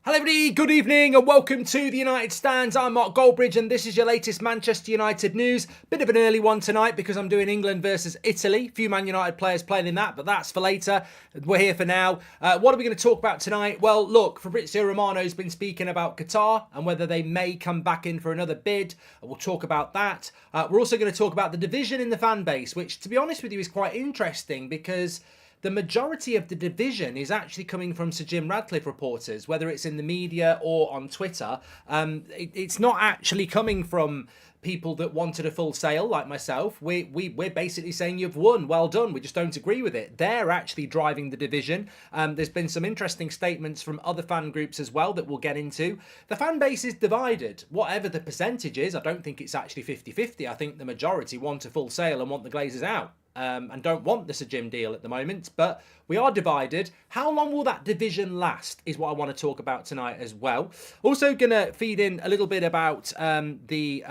Hello everybody, good evening and welcome to the United Stands. I'm Mark Goldbridge and this is your latest Manchester United news. Bit of an early one tonight because I'm doing England versus Italy. Few Man United players playing in that, but that's for later. We're here for now. What are we going to talk about tonight? Well, look, Fabrizio Romano's been speaking about Qatar and whether they may come back in for another bid. We'll talk about that. We're also going to talk about the division in the fan base, which to be honest with you is quite interesting because the majority of the division is actually coming from Sir Jim Radcliffe reporters, whether it's in the media or on Twitter. It's not actually coming from people that wanted a full sale like myself. We're basically saying you've won, well done. We just don't agree with it. They're actually driving the division. There's been some interesting statements from other fan groups as well that we'll get into. The fan base is divided. Whatever the percentage is, I don't think it's actually 50-50. I think the majority want a full sale and want the Glazers out. And don't want the Sir Jim deal at the moment, but we are divided. How long will that division last is what I want to talk about tonight as well. Also going to feed in a little bit about there's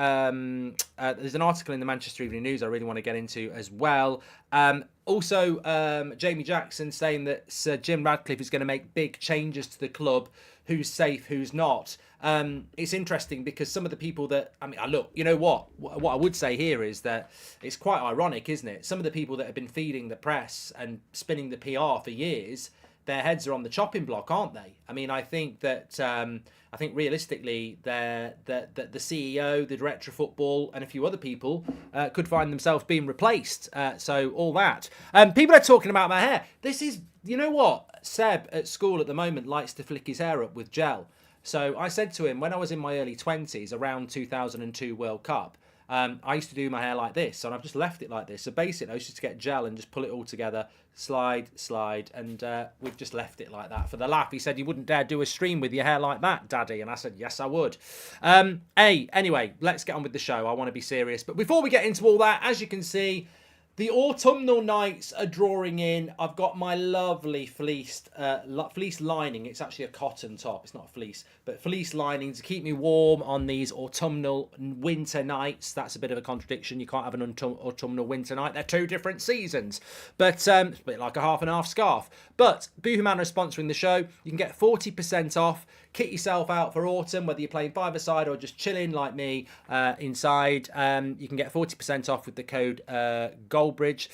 an article in the Manchester Evening News I really want to get into as well. Also, Jamie Jackson saying that Sir Jim Radcliffe is going to make big changes to the club. Who's safe, who's not. It's interesting because some of the people that, look, you know what I would say here is that it's quite ironic, isn't it? Some of the people that have been feeding the press and spinning the PR for years, their heads are on the chopping block, aren't they? I think that, realistically, the CEO, the director of football, and a few other people could find themselves being replaced. So all that. People are talking about my hair. This is, you know what? Seb at school at the moment likes to flick his hair up with gel. So I said to him when I was in my early 20s, around 2002 World Cup, I used to do my hair like this, and I've just left it like this. So basically, I used to get gel and just pull it all together, slide, and we've just left it like that for the laugh. He said, "You wouldn't dare do a stream with your hair like that, Daddy," and I said, "Yes, I would." Anyway, let's get on with the show. I want to be serious, but before we get into all that, as you can see, the autumnal nights are drawing in. I've got my lovely fleece lining. It's actually a cotton top. It's not a fleece, but fleece lining to keep me warm on these autumnal winter nights. That's a bit of a contradiction. You can't have an autumnal winter night. They're two different seasons. But it's a bit like a half and half scarf. But Boohooman are sponsoring the show. You can get 40% off. Kit yourself out for autumn, whether you're playing five-a-side or just chilling like me inside. You can get 40% off with the code Goldbridge.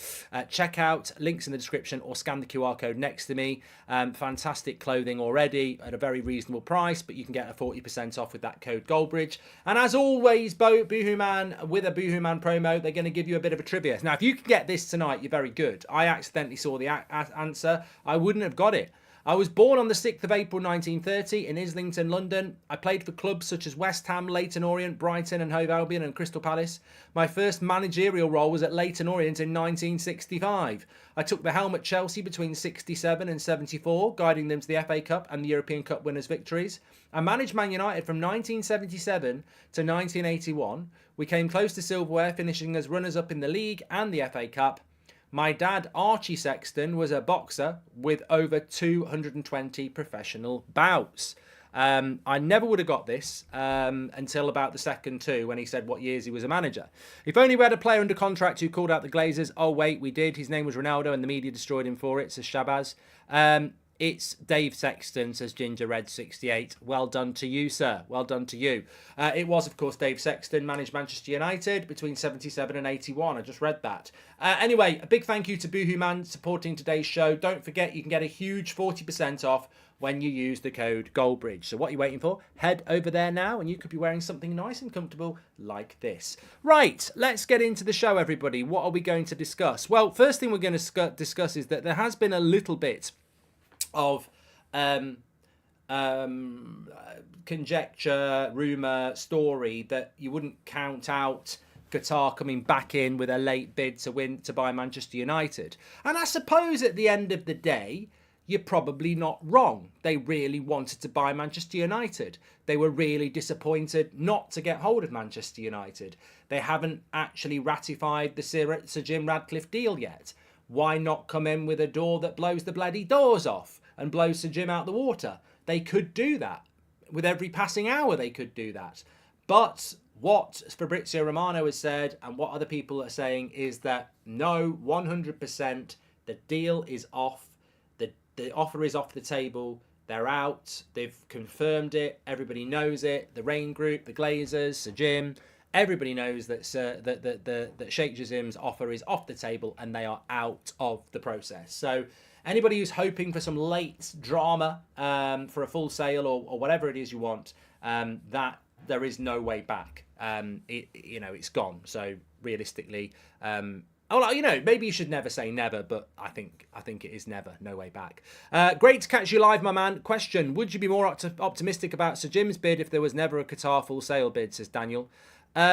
Check out, links in the description, or scan the QR code next to me. Fantastic clothing already at a very reasonable price, but you can get a 40% off with that code Goldbridge. And as always, Boohooman, with a Boohooman promo, they're going to give you a bit of a trivia. Now, if you can get this tonight, you're very good. I accidentally saw the answer. I wouldn't have got it. I was born on the 6th of April 1930 in Islington, London. I played for clubs such as West Ham, Leyton Orient, Brighton and Hove Albion and Crystal Palace. My first managerial role was at Leyton Orient in 1965. I took the helm at Chelsea between 67 and 74, guiding them to the FA Cup and the European Cup winners' victories. I managed Man United from 1977 to 1981. We came close to silverware, finishing as runners-up in the league and the FA Cup. My dad, Archie Sexton, was a boxer with over 220 professional bouts. I never would have got this until about the second two when he said what years he was a manager. If only we had a player under contract who called out the Glazers. Oh, wait, we did. His name was Ronaldo and the media destroyed him for it, says Shabazz. It's Dave Sexton, says Ginger Red 68. Well done to you, sir. Well done to you. It was, of course, Dave Sexton managed Manchester United between 77 and 81. I just read that. Anyway, a big thank you to Boohooman supporting today's show. Don't forget, you can get a huge 40% off when you use the code Goldbridge. So what are you waiting for? Head over there now and you could be wearing something nice and comfortable like this. Right, let's get into the show, everybody. What are we going to discuss? Well, first thing we're going to discuss is that there has been a little bit of conjecture, rumour, story that you wouldn't count out Qatar coming back in with a late bid to buy Manchester United. And I suppose at the end of the day, you're probably not wrong. They really wanted to buy Manchester United. They were really disappointed not to get hold of Manchester United. They haven't actually ratified the Sir Jim Radcliffe deal yet. Why not come in with a door that blows the bloody doors off and blows Sir Jim out the water? They could do that. With every passing hour, they could do that. But what Fabrizio Romano has said and what other people are saying is that no, 100%, the deal is off. The offer is off the table. They're out. They've confirmed it. Everybody knows it. The Rain Group, the Glazers, Sir Jim. Everybody knows that that Sheikh Jassim's offer is off the table and they are out of the process. So anybody who's hoping for some late drama for a full sale or whatever it is you want, that there is no way back. It's gone. So realistically, maybe you should never say never, but I think it is never. No way back. Great to catch you live, my man. Question: would you be more optimistic about Sir Jim's bid if there was never a Qatar full sale bid? Says Daniel. So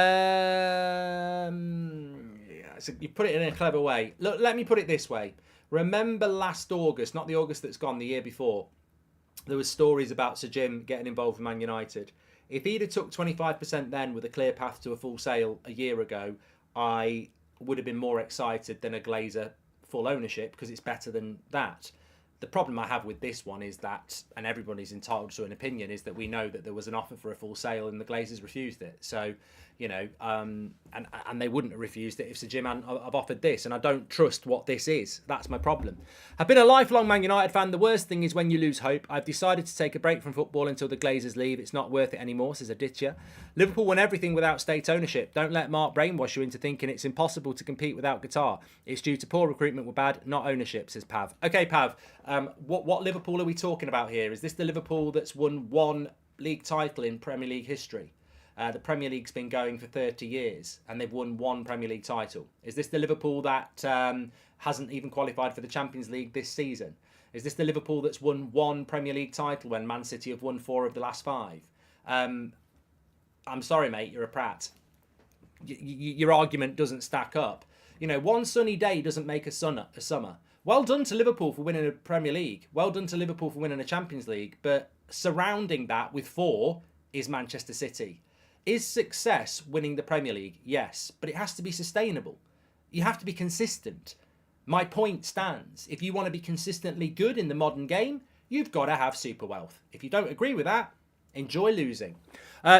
you put it in a clever way. Look, let me put it this way. Remember last August, not the August that's gone, the year before, there was stories about Sir Jim getting involved with Man United. If he'd have took 25% then with a clear path to a full sale a year ago, I would have been more excited than a Glazer full ownership because it's better than that. The problem I have with this one is that, and everybody's entitled to an opinion, is that we know that there was an offer for a full sale and the Glazers refused it. So, and they wouldn't have refused it if Sir Jim hadn't have offered this. And I don't trust what this is. That's my problem. I've been a lifelong Man United fan. The worst thing is when you lose hope. I've decided to take a break from football until the Glazers leave. It's not worth it anymore, says Aditya. Liverpool won everything without state ownership. Don't let Mark brainwash you into thinking it's impossible to compete without Qatar. It's due to poor recruitment with bad, not ownership, says Pav. Okay, Pav. What Liverpool are we talking about here? Is this the Liverpool that's won one league title in Premier League history? The Premier League's been going for 30 years and they've won one Premier League title. Is this the Liverpool that hasn't even qualified for the Champions League this season? Is this the Liverpool that's won one Premier League title when Man City have won 4 of the last 5? I'm sorry, mate, you're a prat. Your argument doesn't stack up. One sunny day doesn't make a summer. Well done to Liverpool for winning a Premier League. Well done to Liverpool for winning a Champions League. But surrounding that with 4 is Manchester City. Is success winning the Premier League? Yes. But it has to be sustainable. You have to be consistent. My point stands. If you want to be consistently good in the modern game, you've got to have super wealth. If you don't agree with that, enjoy losing.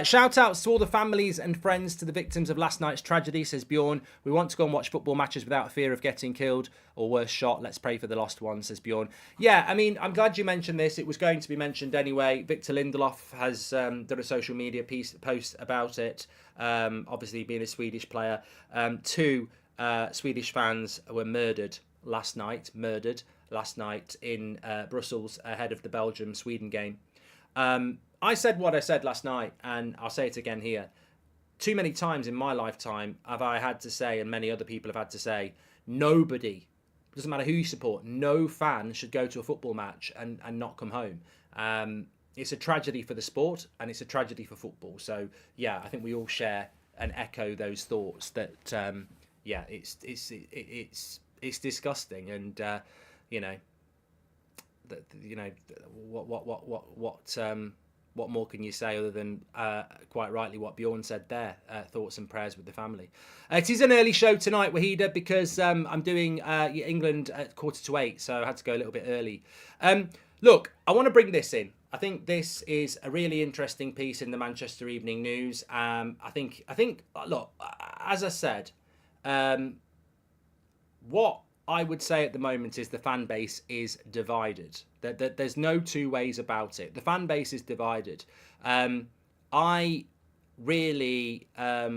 Shout outs to all the families and friends to the victims of last night's tragedy, says Bjorn. We want to go and watch football matches without fear of getting killed or worse shot. Let's pray for the lost ones, says Bjorn. Yeah, I mean, I'm glad you mentioned this. It was going to be mentioned anyway. Victor Lindelof has done a social media post about it. Obviously being a Swedish player. 2 Swedish fans were murdered last night in Brussels ahead of the Belgium-Sweden game. I said what I said last night, and I'll say it again here. Too many times in my lifetime have I had to say, and many other people have had to say, nobody, doesn't matter who you support, no fan should go to a football match and not come home. It's a tragedy for the sport, and it's a tragedy for football. So, yeah, I think we all share and echo those thoughts that, it's disgusting, and what more can you say other than quite rightly what Bjorn said there? Thoughts and prayers with the family. It is an early show tonight, Wahida, because I'm doing England at 7:45, so I had to go a little bit early. Look, I want to bring this in. I think this is a really interesting piece in the Manchester Evening News. I think. Look, as I said, what I would say at the moment is the fan base is divided. There's no two ways about it. The fan base is divided. I really, I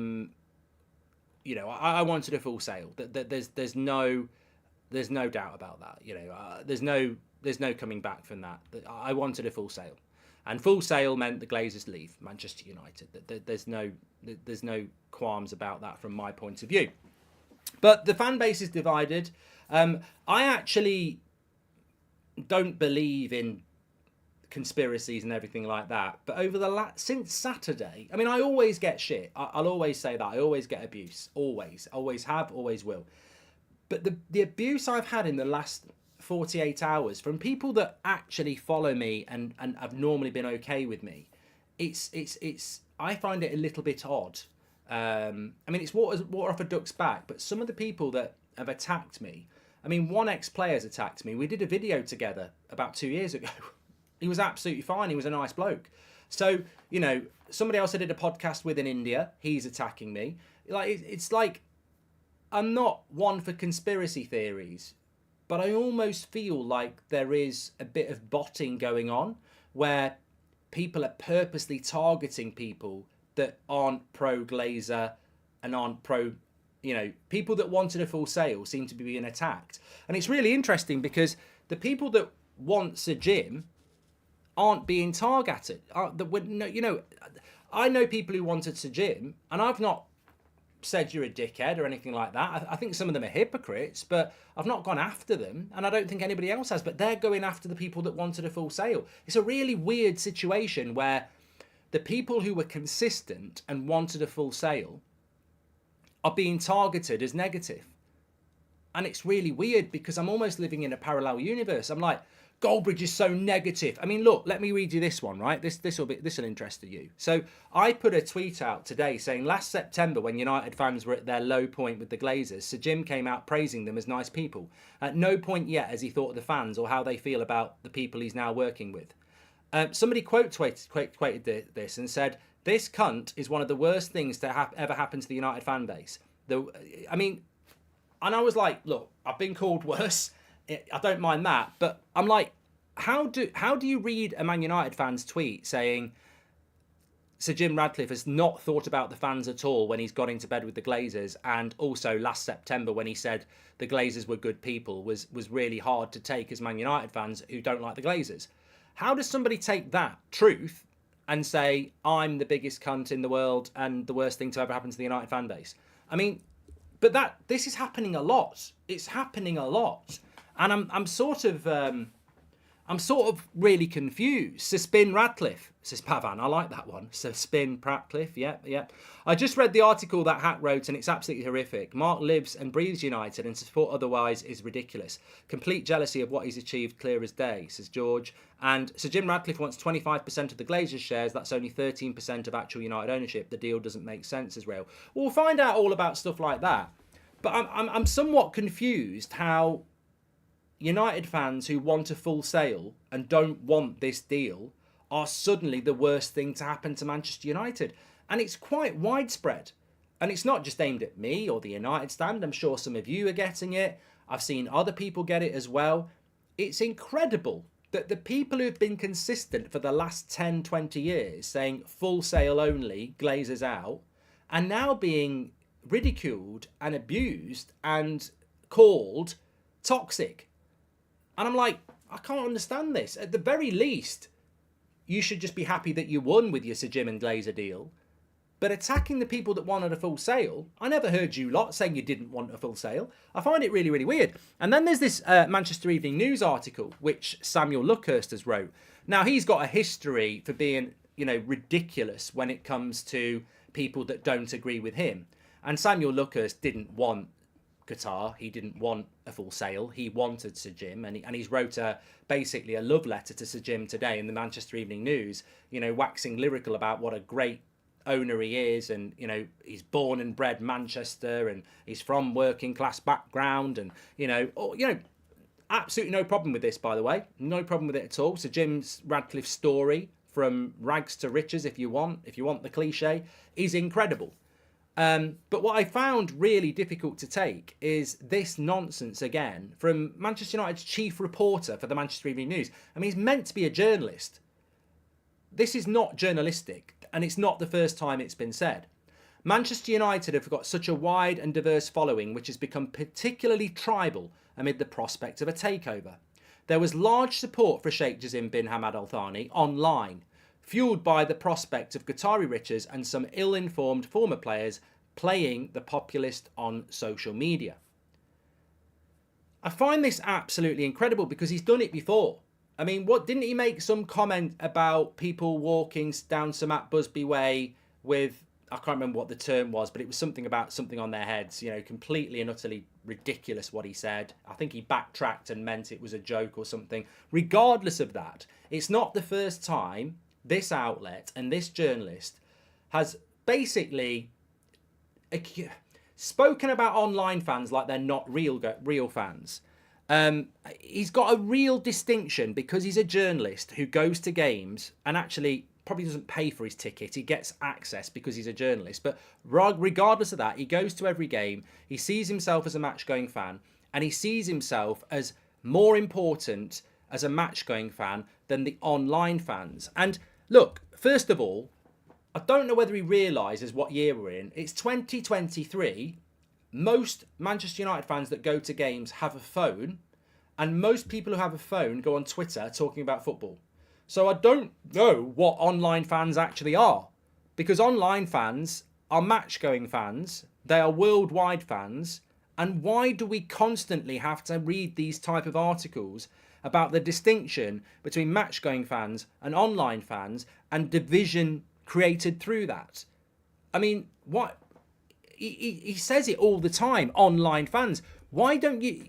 wanted a full sale. There's no doubt about that. There's no coming back from that. I wanted a full sale, and full sale meant the Glazers leave Manchester United. There's no qualms about that from my point of view. But the fan base is divided. I actually don't believe in conspiracies and everything like that. But over since Saturday, I mean, I always get shit. I'll always say that. I always get abuse. Always have, always will. But the abuse I've had in the last 48 hours from people that actually follow me and have normally been okay with me, it's I find it a little bit odd. I mean, it's water off a duck's back, but some of the people that have attacked me, I mean, one ex-player's attacked me. We did a video together about 2 years ago. He was absolutely fine. He was a nice bloke. So, somebody else I did a podcast with in India, he's attacking me. It's like, I'm not one for conspiracy theories. but I almost feel like there is a bit of botting going on where people are purposely targeting people that aren't pro-Glazer and aren't pro, people that wanted a full sale seem to be being attacked. And it's really interesting because the people that want Sir Jim aren't being targeted. I know people who wanted Sir Jim, and I've not said you're a dickhead or anything like that. I think some of them are hypocrites, but I've not gone after them, and I don't think anybody else has, but they're going after the people that wanted a full sale. It's a really weird situation where the people who were consistent and wanted a full sale are being targeted as negative. And it's really weird because I'm almost living in a parallel universe. I'm like, Goldbridge is so negative. I mean, look, let me read you this one, right? This will interest you. So I put a tweet out today saying last September when United fans were at their low point with the Glazers, Sir Jim came out praising them as nice people. At no point yet has he thought of the fans or how they feel about the people he's now working with. Somebody quoted this and said, this cunt is one of the worst things to ever happen to the United fan base. And I was like, look, I've been called worse. I don't mind that, but I'm like, how do you read a Man United fan's tweet saying Sir Jim Ratcliffe has not thought about the fans at all when he's got into bed with the Glazers, and also last September when he said the Glazers were good people was really hard to take as Man United fans who don't like the Glazers? How does somebody take that truth and say I'm the biggest cunt in the world and the worst thing to ever happen to the United fan base? I mean, but this is happening a lot. It's happening a lot. And I'm sort of really confused. Suspin Radcliffe, says Pavan. I like that one. Suspin Radcliffe. Yep. I just read the article that Hack wrote, and it's absolutely horrific. Mark lives and breathes United, and support otherwise is ridiculous. Complete jealousy of what he's achieved, clear as day, says George. And Sir Jim Radcliffe wants 25% of the Glazers shares. That's only 13% of actual United ownership. The deal doesn't make sense, says Rail. We'll find out all about stuff like that. But I'm somewhat confused how United fans who want a full sale and don't want this deal are suddenly the worst thing to happen to Manchester United. And it's quite widespread. And it's not just aimed at me or the United stand. I'm sure some of you are getting it. I've seen other people get it as well. It's incredible that the people who've been consistent for the last 10, 20 years saying full sale only, Glazers out, are now being ridiculed and abused and called toxic. And I'm like, I can't understand this. At the very least, you should just be happy that you won with your Sir Jim and Glazer deal. But attacking the people that wanted a full sale, I never heard you lot saying you didn't want a full sale. I find it really, really weird. And then there's this Manchester Evening News article, which Samuel Luckhurst has wrote. Now, he's got a history for being, ridiculous when it comes to people that don't agree with him. And Samuel Luckhurst didn't want QATAR. He didn't want a full sale. He wanted Sir Jim, and he's wrote basically a love letter to Sir Jim today in the Manchester Evening News, waxing lyrical about what a great owner he is, and he's born and bred Manchester, and he's from working class background, and absolutely no problem with this, by the way, no problem with it at all. Sir Jim's Radcliffe story from rags to riches, if you want the cliche, is incredible. But what I found really difficult to take is this nonsense again from Manchester United's chief reporter for the Manchester Evening News. I mean, he's meant to be a journalist. This is not journalistic, and it's not the first time it's been said. Manchester United have got such a wide and diverse following, which has become particularly tribal amid the prospect of a takeover. There was large support for Sheikh Jassim bin Hamad Al Thani online, fueled by the prospect of Qatari riches and some ill-informed former players playing the populist on social media. I find this absolutely incredible because he's done it before. I mean, didn't he make some comment about people walking down Sir Matt Busby Way with, I can't remember what the term was, but it was something about something on their heads, completely and utterly ridiculous what he said. I think he backtracked and meant it was a joke or something. Regardless of that, it's not the first time this outlet and this journalist has basically spoken about online fans like they're not real fans. He's got a real distinction because he's a journalist who goes to games and actually probably doesn't pay for his ticket. He gets access because he's a journalist. But regardless of that, he goes to every game. He sees himself as a match-going fan. and he sees himself as more important as a match-going fan than the online fans. And look, first of all, I don't know whether he realises what year we're in. It's 2023. Most Manchester United fans that go to games have a phone, and most people who have a phone go on Twitter talking about football. So I don't know what online fans actually are, because online fans are match-going fans. They are worldwide fans. And why do we constantly have to read these type of articles about the distinction between match-going fans and online fans and division created through that? I mean, what he says it all the time, online fans. Why don't you,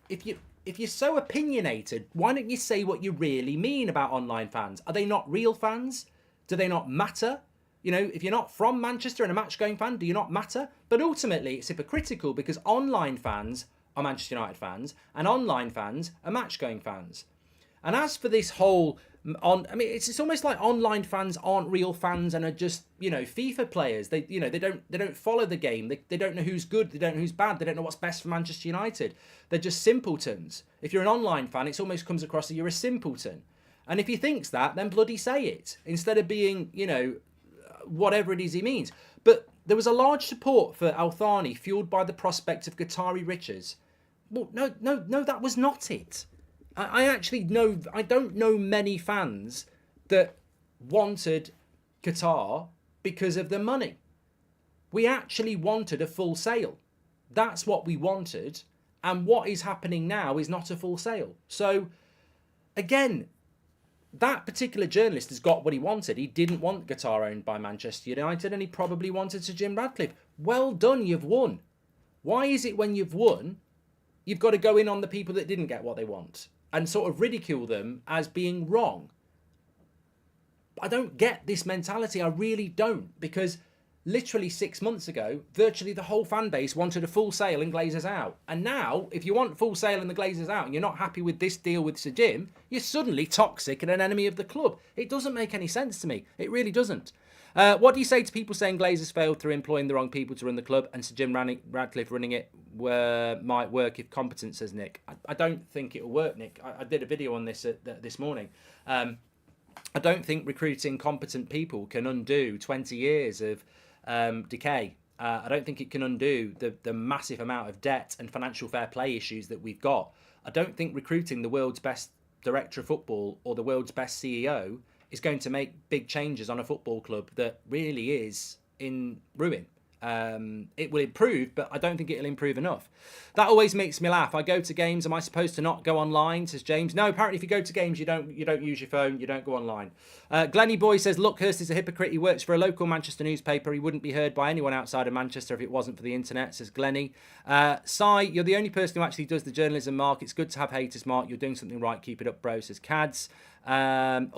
if you're so opinionated, why don't you say what you really mean about online fans? Are they not real fans? Do they not matter? If you're not from Manchester and a match-going fan, do you not matter? But ultimately, it's hypocritical because online fans are Manchester United fans and online fans are match-going fans. And as for this whole it's almost like online fans aren't real fans and are just, FIFA players. They don't follow the game. They don't know who's good. They don't know who's bad. They don't know what's best for Manchester United. They're just simpletons. If you're an online fan, it almost comes across that you're a simpleton. And if he thinks that, then bloody say it instead of being, whatever it is he means. But there was a large support for Al Thani fueled by the prospect of Qatari riches. Well, no, that was not it. I don't know many fans that wanted Qatar because of the money. We actually wanted a full sale. That's what we wanted. And what is happening now is not a full sale. So, again, that particular journalist has got what he wanted. He didn't want Qatar owned by Manchester United, and he probably wanted Sir Jim Ratcliffe. Well done, you've won. Why is it when you've won, you've got to go in on the people that didn't get what they want and sort of ridicule them as being wrong? I don't get this mentality. I really don't, because literally 6 months ago, virtually the whole fan base wanted a full sale and Glazers out. And now, if you want full sale and the Glazers out and you're not happy with this deal with Sir Jim, you're suddenly toxic and an enemy of the club. It doesn't make any sense to me. It really doesn't. What do you say to people saying Glazers failed through employing the wrong people to run the club and Sir Jim Ratcliffe running it might work if competent, says Nick? I don't think it'll work, Nick. I did a video on this this morning. I don't think recruiting competent people can undo 20 years of decay. I don't think it can undo the massive amount of debt and financial fair play issues that we've got. I don't think recruiting the world's best director of football or the world's best CEO is going to make big changes on a football club that really is in ruin. It will improve, but I don't think it'll improve enough. That always makes me laugh. I go to games. Am I supposed to not go online, says James? No, apparently if you go to games, you don't use your phone. You don't go online. Glenny Boy says, Luckhurst is a hypocrite. He works for a local Manchester newspaper. He wouldn't be heard by anyone outside of Manchester if it wasn't for the internet, says Glenny. Si, you're the only person who actually does the journalism, Mark. It's good to have haters, Mark. You're doing something right. Keep it up, bro, says Cads. Hi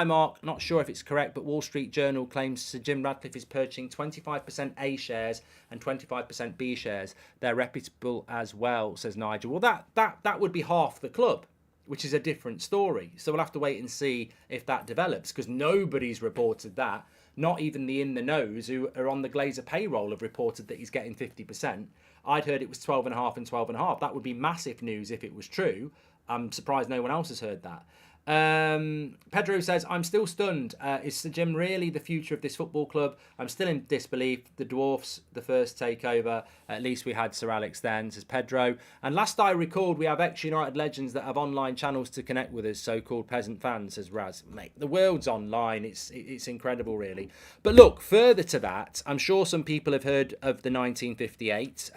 Mark, not sure if it's correct, but Wall Street Journal claims Sir Jim Ratcliffe is purchasing 25% A shares and 25% B shares. They're reputable as well, says Nigel. Well, that would be half the club, which is a different story. So we'll have to wait and see if that develops, because nobody's reported that. Not even the in-the-knows who are on the Glazer payroll have reported that he's getting 50%. I'd heard it was 12.5 and 12.5. That would be massive news if it was true. I'm surprised no one else has heard that. Pedro says, I'm still stunned. Is Sir Jim really the future of this football club? I'm still in disbelief. The Dwarfs, the first takeover. At least we had Sir Alex then, says Pedro. And last I recalled, we have ex-United legends that have online channels to connect with us, so-called peasant fans, says Raz. Mate, the world's online. It's incredible, really. But look, further to that, I'm sure some people have heard of the 1958.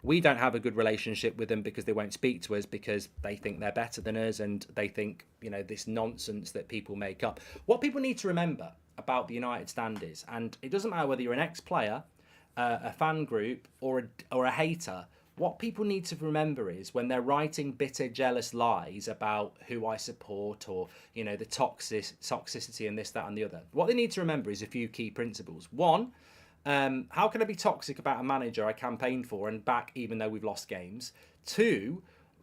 We don't have a good relationship with them because they won't speak to us because they think they're better than us and they think, this nonsense that people make up. What people need to remember about the United Stand is, and it doesn't matter whether you're an ex-player, a fan group or a hater, what people need to remember is when they're writing bitter, jealous lies about who I support or, the toxicity and this, that and the other. What they need to remember is a few key principles. One, how can I be toxic about a manager I campaigned for and back even though we've lost games? Two,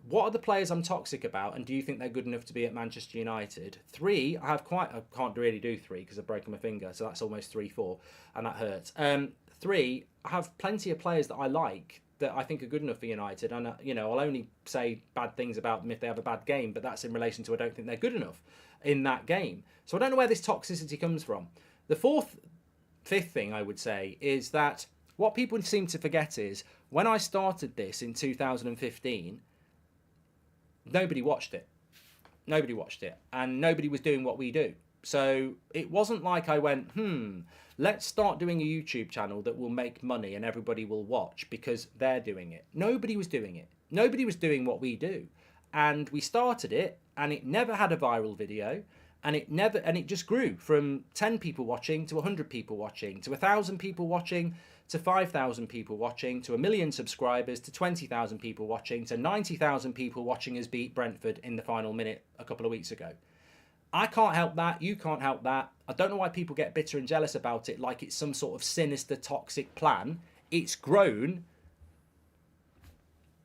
what are the players I'm toxic about and do you think they're good enough to be at Manchester United? Three, I can't really do three because I've broken my finger, so that's almost 3-4 and that hurts. Three, I have plenty of players that I like that I think are good enough for United. And, I'll only say bad things about them if they have a bad game, but that's in relation to I don't think they're good enough in that game. So I don't know where this toxicity comes from. The fifth thing I would say is that what people seem to forget is when I started this in 2015, nobody watched it. Nobody watched it. And nobody was doing what we do. So it wasn't like I went, let's start doing a YouTube channel that will make money and everybody will watch because they're doing it. Nobody was doing it. Nobody was doing what we do. And we started it and it never had a viral video. And it just grew from 10 people watching to 100 people watching to 1,000 people watching to 5,000 people watching to 1 million subscribers to 20,000 people watching to 90,000 people watching us beat Brentford in the final minute a couple of weeks ago. I can't help that. You can't help that. I don't know why people get bitter and jealous about it like it's some sort of sinister, toxic plan. It's grown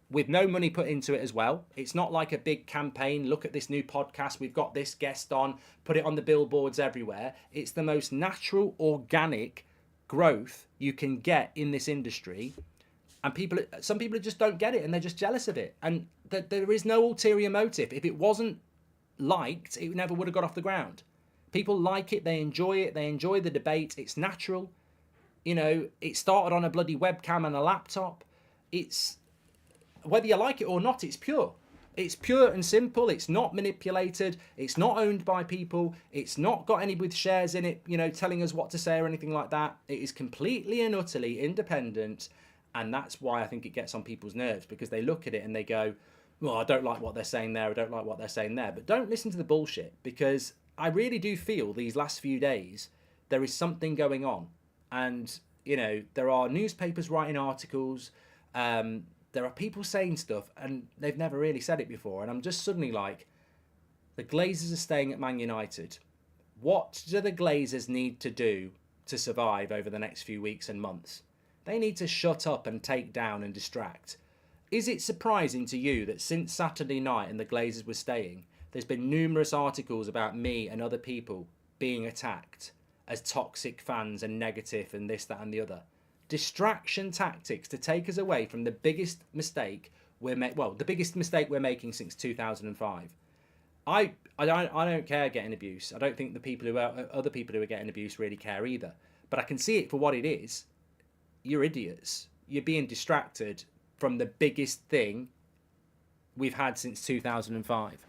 with no money put into it as well. It's not like a big campaign. Look at this new podcast. We've got this guest on. Put it on the billboards everywhere. It's the most natural, organic growth you can get in this industry. And some people just don't get it and they're just jealous of it. And there is no ulterior motive. If it wasn't liked, it never would have got off the ground. People like it. They enjoy the debate. It's natural. It started on a bloody webcam and a laptop. It's... whether you like it or not, it's pure. It's pure and simple. It's not manipulated. It's not owned by people. It's not got any with shares in it, telling us what to say or anything like that. It is completely and utterly independent. And that's why I think it gets on people's nerves, because they look at it and they go, well, I don't like what they're saying there. I don't like what they're saying there. But don't listen to the bullshit, because I really do feel these last few days there is something going on. And, there are newspapers writing articles. There are people saying stuff and they've never really said it before. And I'm just suddenly like, the Glazers are staying at Man United. What do the Glazers need to do to survive over the next few weeks and months? They need to shut up and take down and distract. Is it surprising to you that since Saturday night and the Glazers were staying, there's been numerous articles about me and other people being attacked as toxic fans and negative and this, that and the other? Distraction tactics to take us away from the biggest mistake the biggest mistake we're making since 2005. I don't care getting abuse. I don't think other people who are getting abuse really care either. But I can see it for what it is. You're idiots. You're being distracted from the biggest thing we've had since 2005.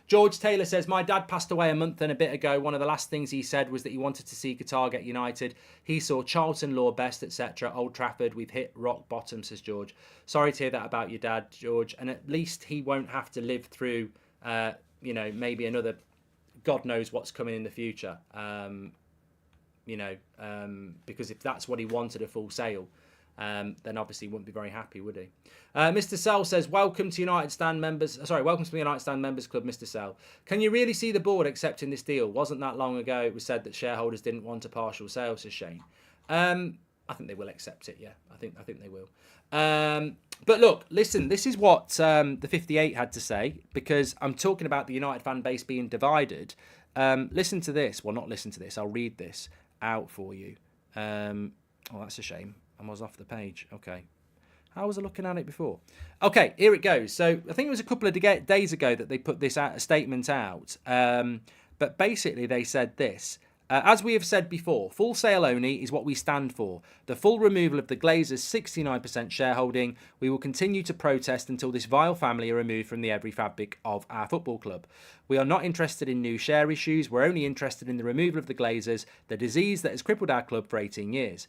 George Taylor says, my dad passed away a month and a bit ago. One of the last things he said was that he wanted to see Qatar get United. He saw Charlton, Law Best, etc. Old Trafford, we've hit rock bottom, says George. Sorry to hear that about your dad, George. And at least he won't have to live through, maybe another, God knows what's coming in the future. Because if that's what he wanted, a full sale, then obviously he wouldn't be very happy, would he? Mr. Sell says, welcome to the United Stand Members Club, Mr. Sell. Can you really see the board accepting this deal? Wasn't that long ago it was said that shareholders didn't want a partial sale, says Shane. I think they will accept it, yeah. I think they will. But look, listen, this is what the 58 had to say, because I'm talking about the United fan base being divided. Listen to this. Well, not listen to this. I'll read this out for you. That's a shame. I was off the page. Okay. How was I looking at it before? Okay, here it goes. So I think it was a couple of days ago that they put this statement out. But basically they said this. As we have said before, full sale only is what we stand for. The full removal of the Glazers' 69% shareholding. We will continue to protest until this vile family are removed from the every fabric of our football club. We are not interested in new share issues. We're only interested in the removal of the Glazers, the disease that has crippled our club for 18 years.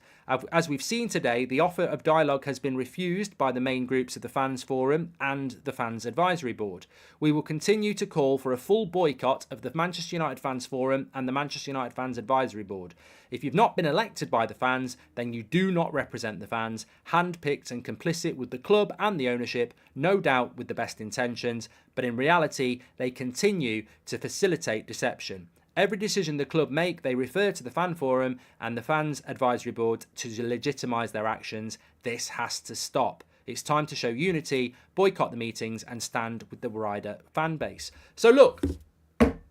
As we've seen today, the offer of dialogue has been refused by the main groups of the Fans Forum and the Fans Advisory Board. We will continue to call for a full boycott of the Manchester United Fans Forum and the Manchester United Fans Advisory Board. If you've not been elected by the fans, then you do not represent the fans, handpicked and complicit with the club and the ownership, no doubt with the best intentions, but in reality, they continue to facilitate deception. Every decision the club make, they refer to the fan forum and the fans advisory board to legitimise their actions. This has to stop. It's time to show unity, boycott the meetings and stand with the wider fan base. So look,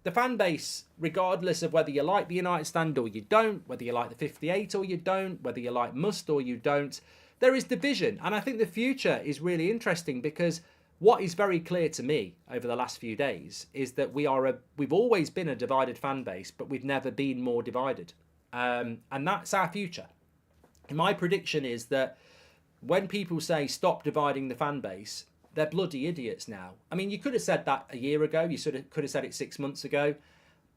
the fan base, regardless of whether you like the United Stand or you don't, whether you like the 58 or you don't, whether you like Must or you don't, there is division. And I think the future is really interesting, because what is very clear to me over the last few days is that we've always been a divided fan base, but we've never been more divided. And that's our future. And my prediction is that when people say stop dividing the fan base, they're bloody idiots now. I mean, you could have said that a year ago. You could have said it 6 months ago.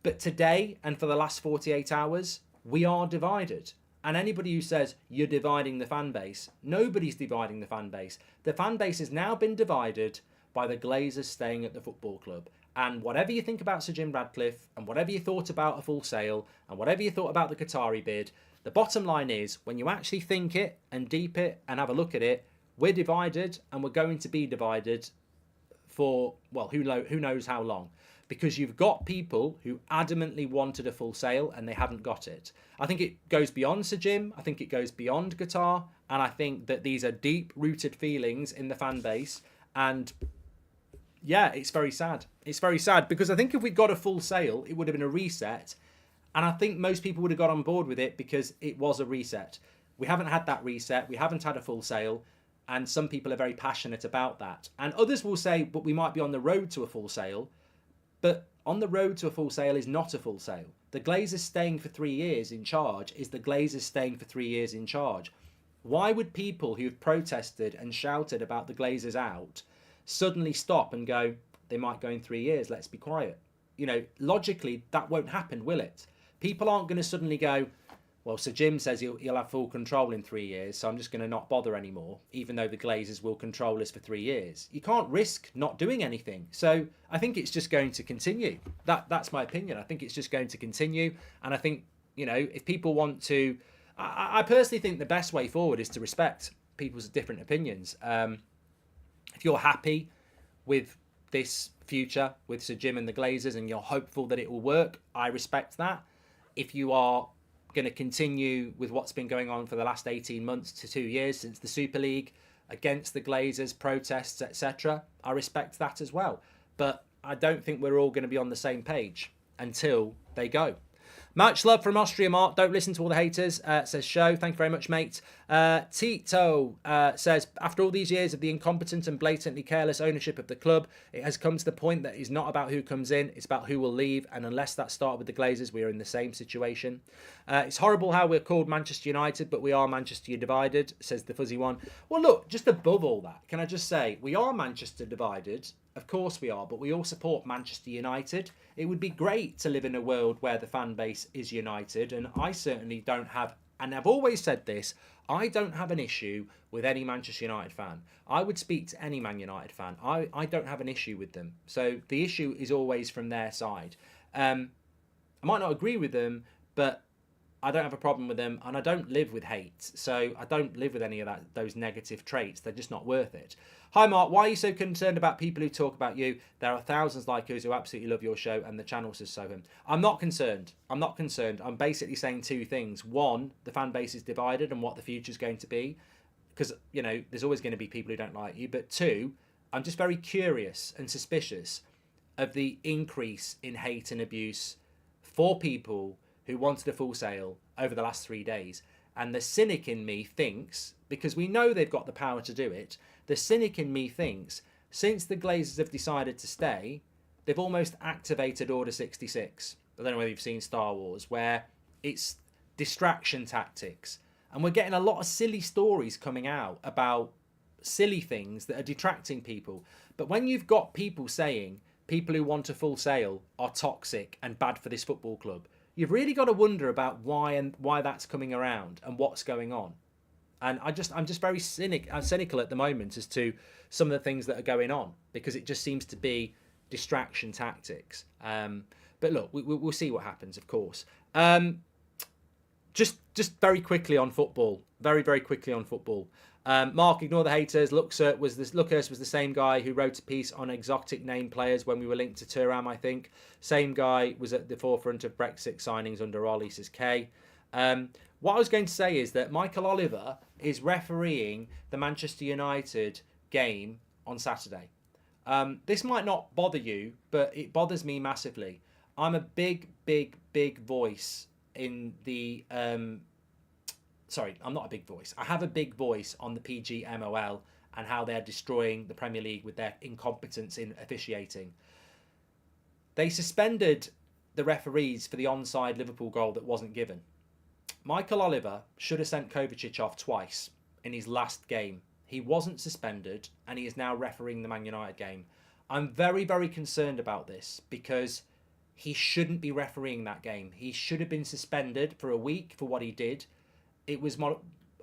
But today, and for the last 48 hours, we are divided. And anybody who says you're dividing the fan base, nobody's dividing the fan base. The fan base has now been divided by the Glazers staying at the football club. And whatever you think about Sir Jim Ratcliffe, and whatever you thought about a full sale, and whatever you thought about the Qatari bid, the bottom line is, when you actually think it and deep it and have a look at it, we're divided, and we're going to be divided for, well, who knows how long. Because you've got people who adamantly wanted a full sale and they haven't got it. I think it goes beyond Sir Jim. I think it goes beyond Qatar. And I think that these are deep-rooted feelings in the fan base. And yeah, it's very sad. It's very sad, because I think if we got a full sale, it would have been a reset. And I think most people would have got on board with it because it was a reset. We haven't had that reset. We haven't had a full sale. And some people are very passionate about that. And others will say, but we might be on the road to a full sale. But on the road to a full sale is not a full sale. The Glazers staying for 3 years in charge is the Glazers staying for 3 years in charge. Why would people who've protested and shouted about the Glazers out suddenly stop and go, they might go in 3 years, let's be quiet? You know, logically, that won't happen, will it? People aren't going to suddenly go, well, Sir Jim says he'll have full control in 3 years, so I'm just going to not bother anymore, even though the Glazers will control us for 3 years. You can't risk not doing anything. So I think it's just going to continue. That's my opinion. I think it's just going to continue. And I think, you know, if people want to... I personally think the best way forward is to respect people's different opinions. If you're happy with this future, with Sir Jim and the Glazers, and you're hopeful that it will work, I respect that. If you are going to continue with what's been going on for the last 18 months to 2 years since the Super League, against the Glazers, protests, etc., I respect that as well. But I don't think we're all going to be on the same page until they go. Much love from Austria, Mark. Don't listen to all the haters, says Show. Thank you very much, mate. Tito says, after all these years of the incompetent and blatantly careless ownership of the club, it has come to the point that it's not about who comes in, it's about who will leave. And unless that started with the Glazers, we are in the same situation. It's horrible how we're called Manchester United, but we are Manchester Divided, says the fuzzy one. Well, look, just above all that, can I just say, we are Manchester Divided. Of course we are, but we all support Manchester United. It would be great to live in a world where the fan base is united, and I certainly don't have, and I've always said this, I don't have an issue with any Manchester United fan. I would speak to any Man United fan. I don't have an issue with them. So the issue is always from their side. I might not agree with them, but I don't have a problem with them, and I don't live with hate. So I don't live with any of those negative traits. They're just not worth it. Hi, Mark. Why are you so concerned about people who talk about you? There are thousands like us who absolutely love your show, and the channel says so. I'm not concerned. I'm not concerned. I'm basically saying two things. One, the fan base is divided and what the future is going to be. Because, you know, there's always going to be people who don't like you. But two, I'm just very curious and suspicious of the increase in hate and abuse for people who wanted a full sale over the last 3 days. And the cynic in me thinks, because we know they've got the power to do it, the cynic in me thinks, since the Glazers have decided to stay, they've almost activated Order 66. I don't know whether you've seen Star Wars, where it's distraction tactics. And we're getting a lot of silly stories coming out about silly things that are detracting people. But when you've got people saying people who want a full sale are toxic and bad for this football club, you've really got to wonder about why that's coming around and what's going on. And I'm just very cynical at the moment as to some of the things that are going on, because it just seems to be distraction tactics. But look, we'll see what happens, of course. Just very quickly on football. Very quickly on football. Mark, ignore the haters. Luckhurst was the same guy who wrote a piece on exotic name players when we were linked to Thuram, I think. Same guy was at the forefront of Brexit signings under Ollie, says Kay. What I was going to say is that Michael Oliver is refereeing the Manchester United game on Saturday. This might not bother you, but it bothers me massively. I'm a big voice in the sorry, I'm not a big voice. I have a big voice on the PGMOL and how they're destroying the Premier League with their incompetence in officiating. They suspended the referees for the onside Liverpool goal that wasn't given. Michael Oliver should have sent Kovacic off twice in his last game. He wasn't suspended, and he is now refereeing the Man United game. I'm very, very concerned about this because he shouldn't be refereeing that game. He should have been suspended for a week for what he did. It was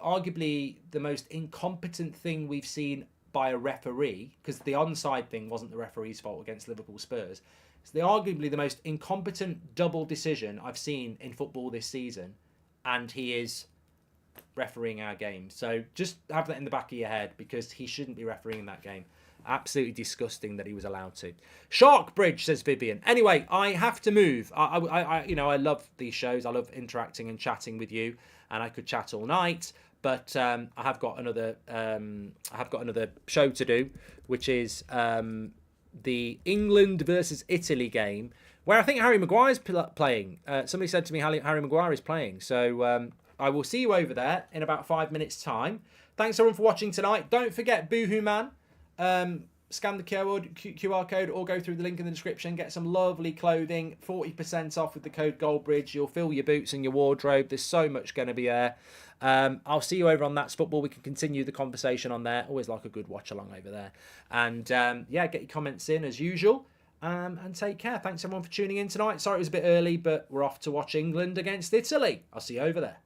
arguably the most incompetent thing we've seen by a referee, because the onside thing wasn't the referee's fault against Liverpool Spurs. It's arguably the most incompetent double decision I've seen in football this season, and he is refereeing our game. So just have that in the back of your head, because he shouldn't be refereeing that game. Absolutely disgusting that he was allowed to. Shark Bridge, says Vivian. Anyway, I have to move. I love these shows. I love interacting and chatting with you, and I could chat all night. But I have got another show to do, which is the England versus Italy game, where I think Harry Maguire's playing. Somebody said to me Harry Maguire is playing. So I will see you over there in about 5 minutes' time. Thanks everyone for watching tonight. Don't forget Boohoo Man. Scan the QR code or go through the link in the description. Get some lovely clothing. 40% off with the code Goldbridge. You'll fill your boots and your wardrobe. There's so much going to be there. I'll see you over on That's Football. We can continue the conversation on there. Always like a good watch along over there. And yeah, get your comments in as usual. And take care. Thanks everyone for tuning in tonight. Sorry it was a bit early, but we're off to watch England against Italy. I'll see you over there.